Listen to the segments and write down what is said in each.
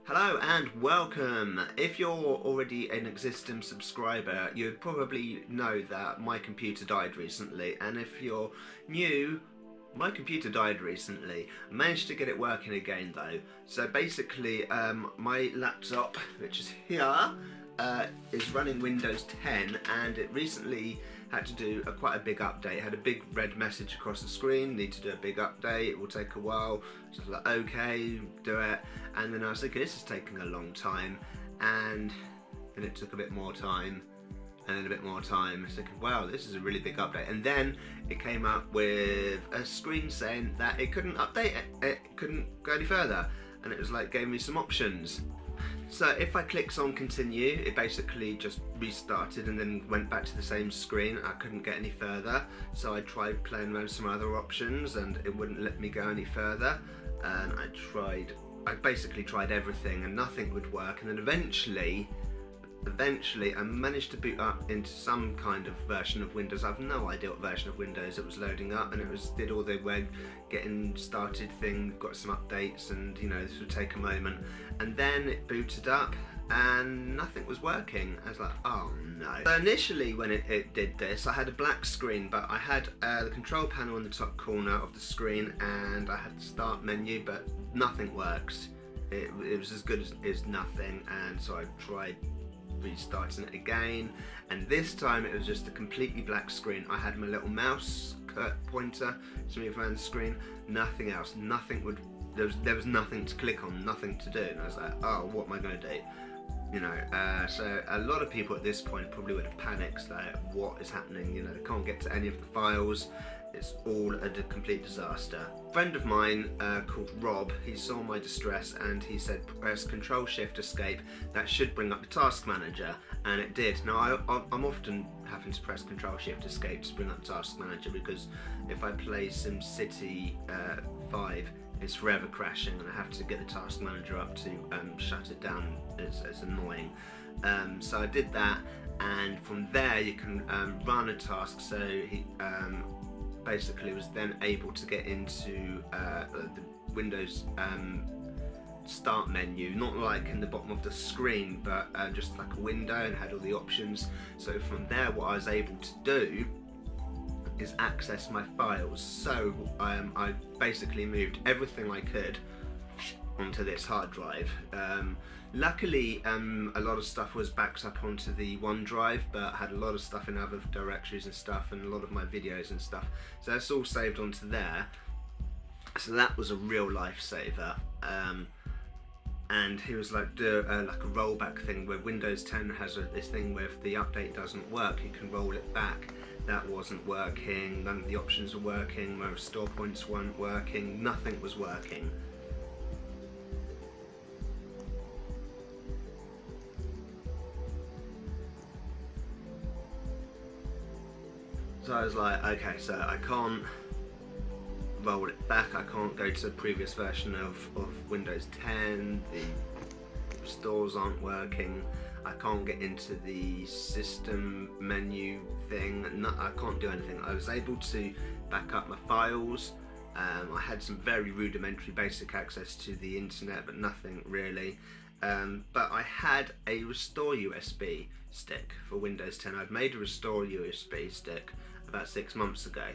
Hello and welcome. If you're already an existing subscriber, you'd probably know that my computer died recently, and if you're new, my computer died recently. I managed to get it working again though. So basically my laptop, which is here, is running Windows 10, and it recently had to do quite a big update. It had a big red message across the screen, need to do a big update, it will take a while. So I was like, okay, do it. And then I was thinking, this is taking a long time, and then it took a bit more time, and then a bit more time. I was thinking, wow, this is a really big update. And then it came up with a screen saying that it couldn't update it couldn't go any further, and it was like, gave me some options. So if I clicked on continue, it basically just restarted and then went back to the same screen. I couldn't get any further, so I tried playing around with some other options and it wouldn't let me go any further. And I basically tried everything and nothing would work, and then eventually I managed to boot up into some kind of version of Windows. I have no idea what version of Windows it was loading up, and it did all the web getting started thing, got some updates, and you know, this would take a moment, and then it booted up and nothing was working. I was like, oh no. So initially when it did this, I had a black screen, but I had the control panel in the top corner of the screen, and I had the start menu, but nothing works. It was as good as nothing, and so I tried restarting it again, and this time it was just a completely black screen. I had my little mouse pointer to move around the screen, nothing else, there was nothing to click on, nothing to do, and I was like, oh, what am I going to do? You know, so a lot of people at this point probably would have panicked that what is happening, you know, they can't get to any of the files, it's all a complete disaster. A friend of mine called Rob, he saw my distress and he said press Control Shift Escape, that should bring up the task manager, and it did. Now I'm often having to press Control Shift Escape to bring up task manager, because if I play SimCity 5 it's forever crashing and I have to get the task manager up to shut it down. It's annoying. So I did that, and from there you can run a task. So he basically was then able to get into the Windows start menu, not like in the bottom of the screen, but just like a window, and had all the options. So from there what I was able to do is access my files. So I basically moved everything I could onto this hard drive. Luckily a lot of stuff was backed up onto the OneDrive, but I had a lot of stuff in other directories and stuff, and a lot of my videos and stuff, so that's all saved onto there. So that was a real lifesaver. And he was like, do like a rollback thing where Windows 10 has this thing where if the update doesn't work you can roll it back. That wasn't working, none of the options were working, my restore points weren't working, nothing was working. So I was like, okay, so I can't roll it back, I can't go to the previous version of Windows 10, the restores aren't working, I can't get into the system menu thing, I can't do anything. I was able to back up my files, I had some very rudimentary basic access to the internet, but nothing really. But I had a restore USB stick for Windows 10. I'd made a restore USB stick about 6 months ago.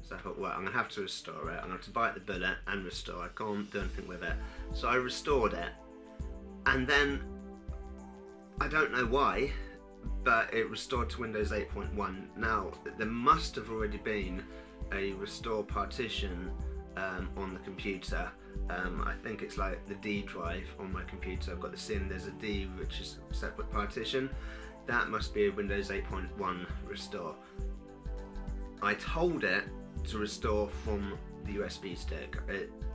So I thought, well, I'm going to have to restore it, I'm going to have to bite the bullet and restore, I can't do anything with it. So I restored it, and then I don't know why, but it restored to Windows 8.1. Now, there must have already been a restore partition on the computer. I think it's like the D drive on my computer. I've got the C and there's a D, which is a separate partition. That must be a Windows 8.1 restore. I told it to restore from the USB stick.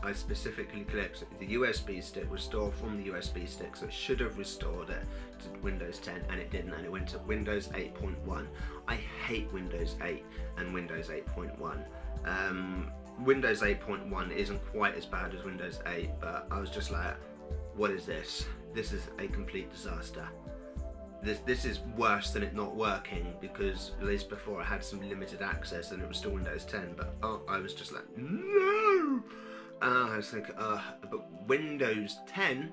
I specifically clicked the USB stick, restore from the USB stick, so it should have restored it to Windows 10, and it didn't, and it went to Windows 8.1. I hate Windows 8 and Windows 8.1. Windows 8.1 isn't quite as bad as Windows 8, but I was just like, what is this? This is a complete disaster. This is worse than it not working, because at least before I had some limited access and it was still Windows 10, but I was just like, no! I was thinking, but Windows 10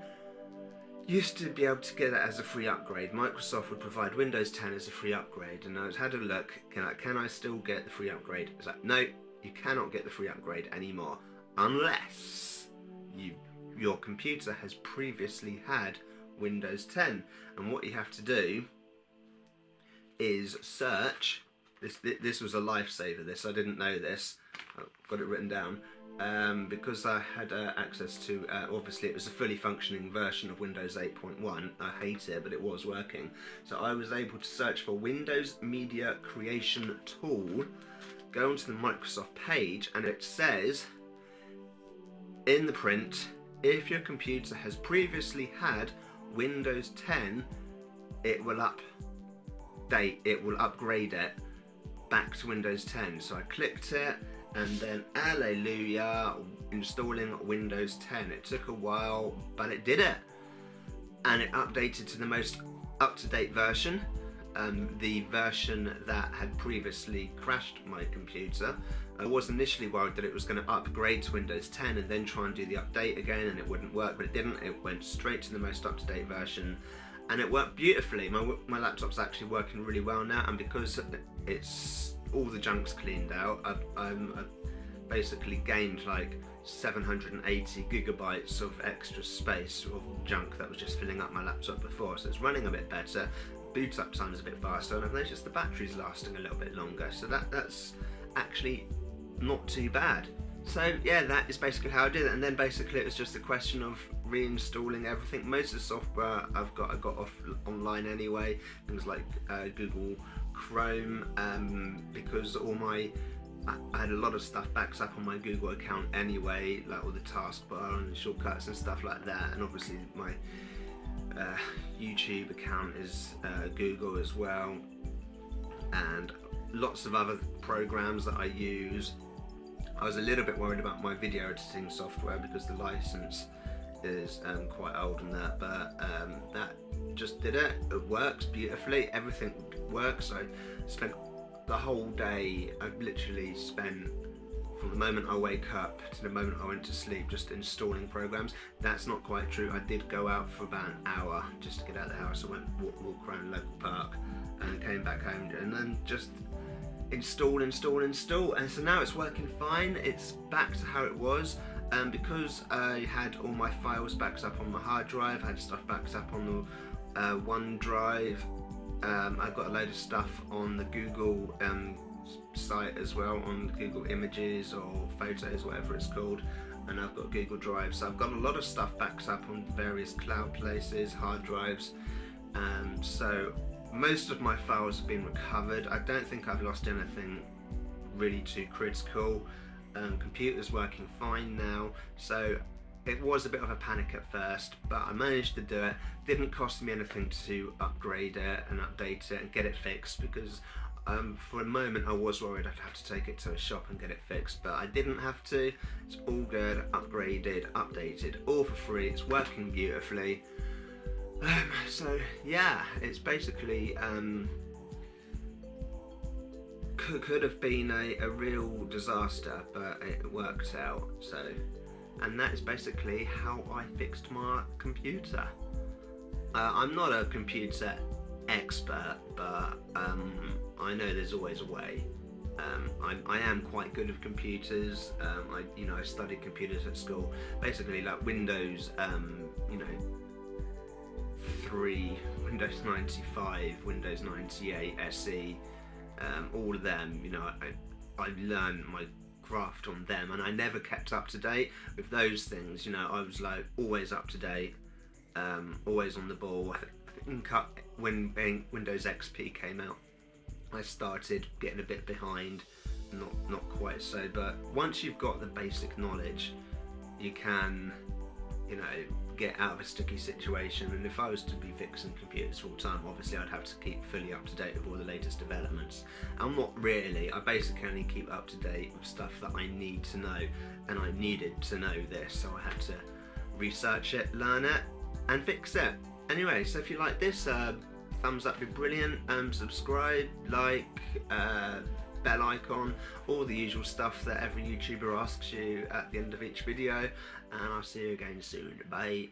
used to be able to get it as a free upgrade. Microsoft would provide Windows 10 as a free upgrade, and I had a look, can I still get the free upgrade? It's like, no, you cannot get the free upgrade anymore, unless your computer has previously had Windows 10. And what you have to do is search, this was a lifesaver, this, I didn't know this, I've got it written down, because I had access to, obviously it was a fully functioning version of Windows 8.1, I hate it, but it was working. So I was able to search for Windows Media Creation Tool, go onto the Microsoft page, and it says, in the print, if your computer has previously had Windows 10, it will upgrade it back to Windows 10. So I clicked it, and then hallelujah, installing Windows 10. It took a while, but it did it, and it updated to the most up-to-date version, the version that had previously crashed my computer. I was initially worried that it was going to upgrade to Windows 10 and then try and do the update again, and it wouldn't work, but it didn't. It went straight to the most up-to-date version, and it worked beautifully. My laptop's actually working really well now, and because it's all the junk's cleaned out, I've basically gained like 780 gigabytes of extra space of junk that was just filling up my laptop before, so it's running a bit better, boot up time is a bit faster, and I've noticed the battery's lasting a little bit longer, so that's actually not too bad. So yeah, that is basically how I did it, and then basically it was just a question of reinstalling everything. Most of the software I got off online anyway, things like Google Chrome, because I had a lot of stuff backed up on my Google account anyway, like all the taskbar and shortcuts and stuff like that, and obviously my YouTube account is Google as well, and lots of other programs that I use. I was a little bit worried about my video editing software because the license is quite old and that, but that just did it. It works beautifully, everything works. I spent the whole day, I literally spent from the moment I wake up to the moment I went to sleep just installing programs. That's not quite true. I did go out for about an hour just to get out of the house. I went walk around a local park and came back home, and then just install, and so now it's working fine. It's back to how it was, because I had all my files backed up on my hard drive, I had stuff backed up on the OneDrive. I've got a load of stuff on the Google site as well, on Google Images or Photos, whatever it's called, and I've got Google Drive, so I've got a lot of stuff backed up on various cloud places, hard drives, so most of my files have been recovered. I don't think I've lost anything really too critical. Computer's working fine now, so it was a bit of a panic at first, but I managed to do it. Didn't cost me anything to upgrade it and update it and get it fixed, because for a moment I was worried I'd have to take it to a shop and get it fixed, but I didn't have to. It's all good, upgraded, updated, all for free. It's working beautifully. So yeah, it's basically could have been a real disaster, but it worked out. So, and that is basically how I fixed my computer. I'm not a computer expert, but I know there's always a way. I am quite good with computers. I studied computers at school. Basically, like Windows, 3, Windows 95, Windows 98, SE, all of them, I learned my craft on them, and I never kept up to date with those things. I was like always up to date, always on the ball. I think when Windows XP came out, I started getting a bit behind, not quite so, but once you've got the basic knowledge, you can, get out of a sticky situation. And if I was to be fixing computers full time, obviously I'd have to keep fully up to date with all the latest developments. I'm not really, I basically only keep up to date with stuff that I need to know, and I needed to know this, so I had to research it, learn it, and fix it. Anyway, so if you like this, thumbs up would be brilliant, subscribe, like, bell icon, all the usual stuff that every YouTuber asks you at the end of each video, and I'll see you again soon. Bye.